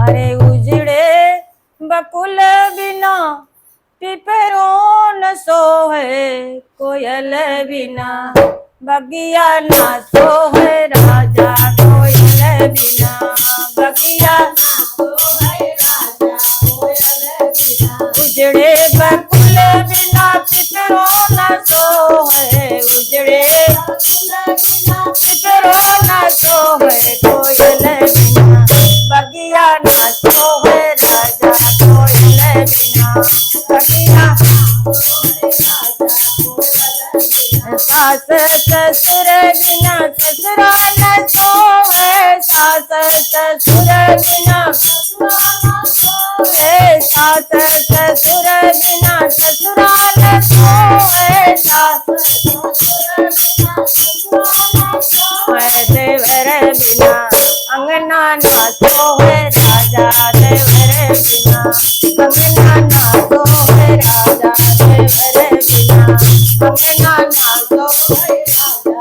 अरे उजड़े बकुल बिना पिपरो न सोहे, कोयल बिना बगिया ना सोहे राजा, कोयल बिना बगिया ना सोहे राजा, कोयल बिना। उजड़े बकुल बिना पिपरो न सोहे, उजड़े बकुल बिना पिपरो न सोहे, कोयल बिना बगिया ना सोहे राजा, कोयल बिना बगिया सास ससुर बिना ससुरा न सोहे, सास ससुर बिना सास ससुर बिना ससुरा न सोहे, सास देवर बिना अंगना ना सोहे राजा, देवर बिना अंगना ना सोहे राजा, देवर बिना अंगना ना सोहे राजा।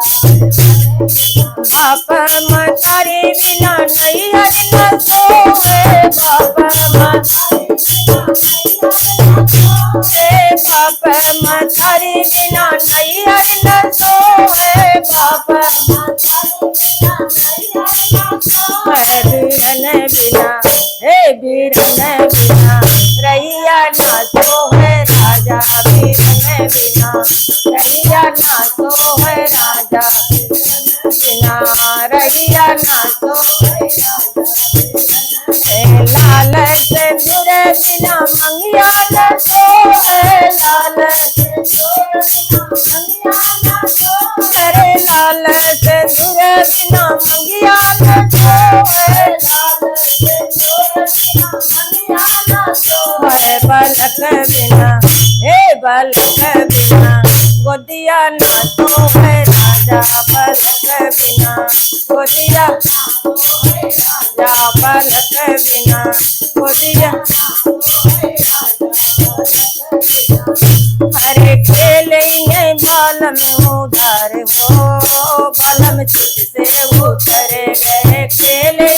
बाप मतारी बिना नैहर न सोहे, बाप मतारी बाप मतारी बिना नैहर न सोहे, बाप बीरन बिना हे बीरन बिना रैया ना सोहे राजा, बीरन बिना रैया ना सोहे राजा, बिना रैया ना सोहे राजा। लाल सिंदूर बिना मंगिया न सोहे, लाल सिंदूर बिना मंगिया न सोहे, लाल सिंदूर बिना मंगिया न सोहे, लाल सिंदूर बिना मंगिया न सोहे। बालक बिना हे बालक बिना गोदिया ना सोहे राजा, बालक बिना गोदिया ना सोहे राजा, बालक बिना गोदिया ना सोहे राजा। हरे खेले बाल में उधार हो, बालम तुझसे उतर गए, खेले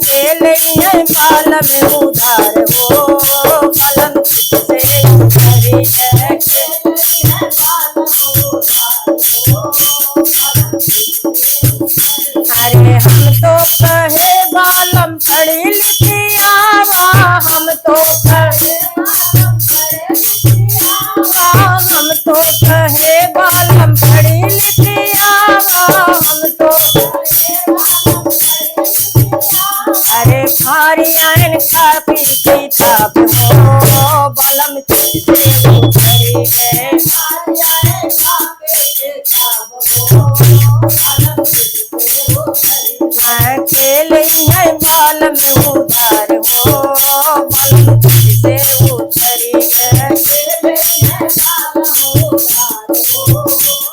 खेले बाल में उधार हो, बालम तुझसे उतर गए, अरे हम तो कहे बालम पढ़ी लिखी आवा, हम तो कहे हम तो कहे बालम पढ़ी लिखी आवा, हम तो अरे खारियान खा पी किताब हो, बालम तुझसे उतरी गए, खारियान खा पी किताब हो, बालम तुझसे उतरी। खेले बाल में उधार हो, बालम तुझसे उतरी गए, खेले बाल में उधार हो,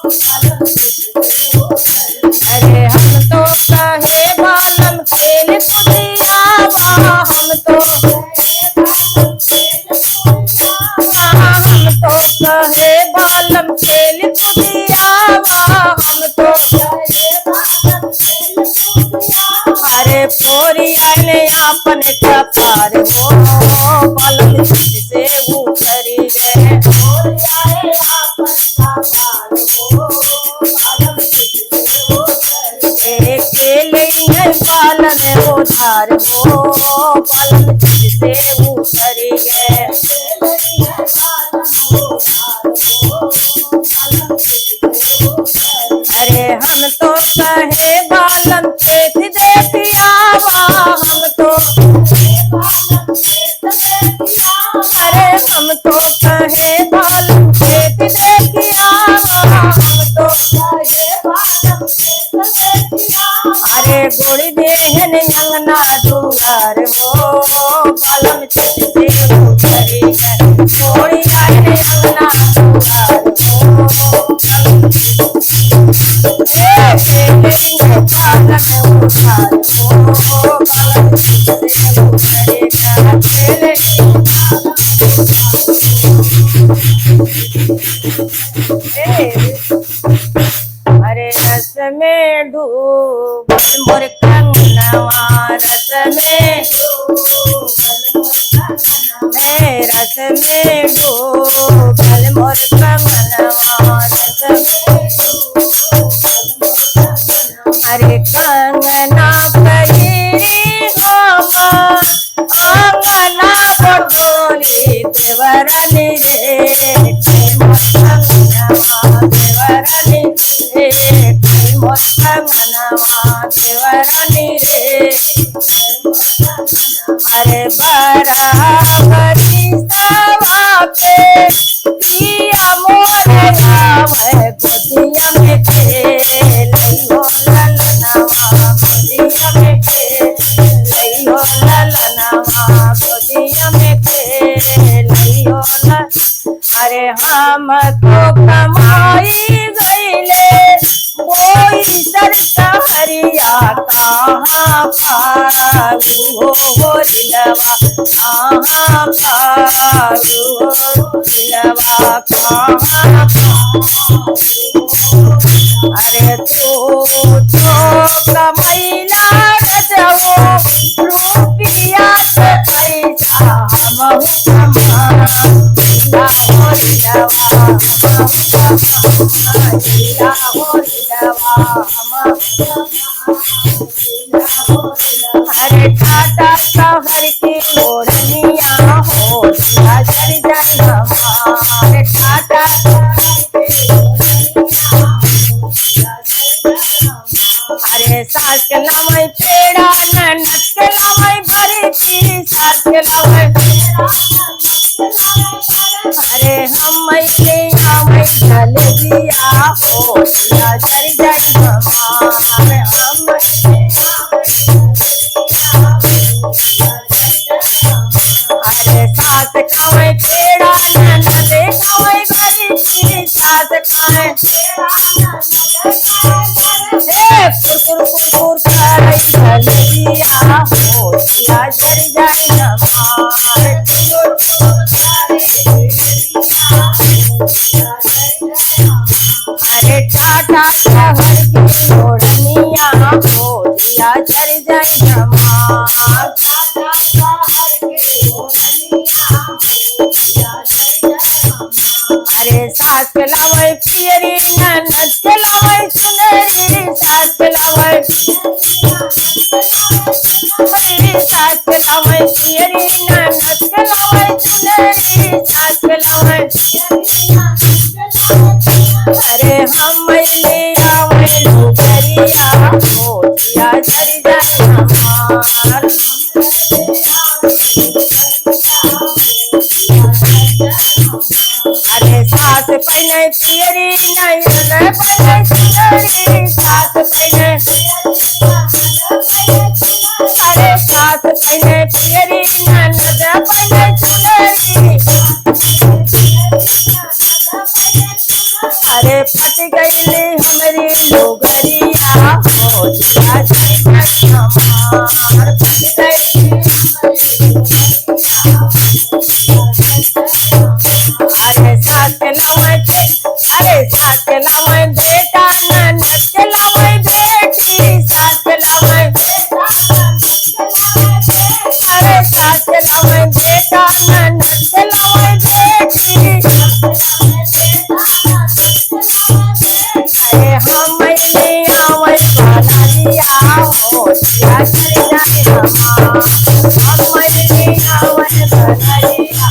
बालम तुझसे उतरी। अरे हम तो कहे बालम खेल कुदियावा, हम तो कहे बालम खेल कुदियावा, हम तो अरे फोरिया ने आपन कपार हो, बालम तुझसे उतरी गए, फोरिया ने आपन कपार हो, बालम तुझसे उतरी। खेले बाल में उधार हो, बालम तुझसे उतरी गए, अरे हम तो कहे बालम खेत देखी आवा, हम तो अरे हम तो कहे बालम खेत देखी आवा, हम तो अरे गोड़ी देहन अंगना दुआर हो, बालम तुझसे उतरी गए, गोड़ी आए अंगना दुआर हो, अरे रस में डूबल मोर कंगनवा रस में रस में डूबल मोर कंगनवा रस में अरे कंगना पहिरी हम अंगना बटोरी देवरनी रे मोर कंगनवा देवरनी रे मोर कंगनवा देवरनी रे अरे बराबरी सवा पे पिया मोर आवे गोदिया में खेलई हो ललनवा गोदिया में खेलई हो ललनवा गोदिया में खेलई हो अरे हम तो कमाई गईले कोई सरकारिया कहाँ पालू हो गोरिलवा कहाँ पालू हो गोरिलवा कहाँ पालू अरे तू तो कमैला रजवो रुपिया के पैसा हमहु कमाइला गोरिलवा कमाइला गोरिलवा अरे टाटा शहर की ओढ़निया हो दिया जर जर हमारे टाटा अरे सास के लावई पेड़ा ननद के लावई भरती सास के लावई अरे हम ले आवई जलेबिया हो दिया जर जर हमारे हम अरे सास खावे पेड़ा ननद खावे भरती सास खावे कुरकुर कुरकुर करे जलेबिया हो दिया जर जर हमारे अरे टाटा शहर की ओढ़निया हो दिया जर जर हमारे अरे सास के लावई पियरी ननद के लावई सुनरी सास के लावई सास के लावई पियरी ननद के लावई सुनरी सास के लावई अरे हम ले आवई लुगरिया हो दिया जर जर हमार अरे सास पहने पियरी नयन पहने सुनरी सास पहने अरे सास पहने पियरी ननद पहने सुनरी अरे फट गईले हमरी लोगरिया हो दिया जर जर हमार फट गईले अरे सास के लावई अरे सास के लावई बेटा ननद के लावई बेटी सास के लावई अरे सास के लावई बेटा ननद के लावई बेटी अरे हम ले आवई बालालिया हो दिया जर जर हमार हम ले आवई बालालिया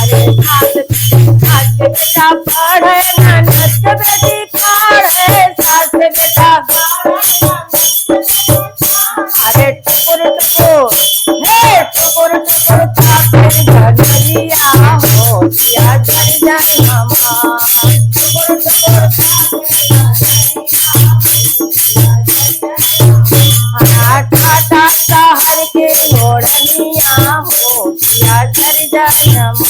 अरे सास के बेटा पढ़े ननद के बेटी पढ़े सास के बेटा अरे टुकुर टुकुर हे टुकुर टुकुर ताके झरिया हो दिया जर जर हमार टुकुर टुकुर टाटा शहर के ओढ़निया हो दिया जर जर हमार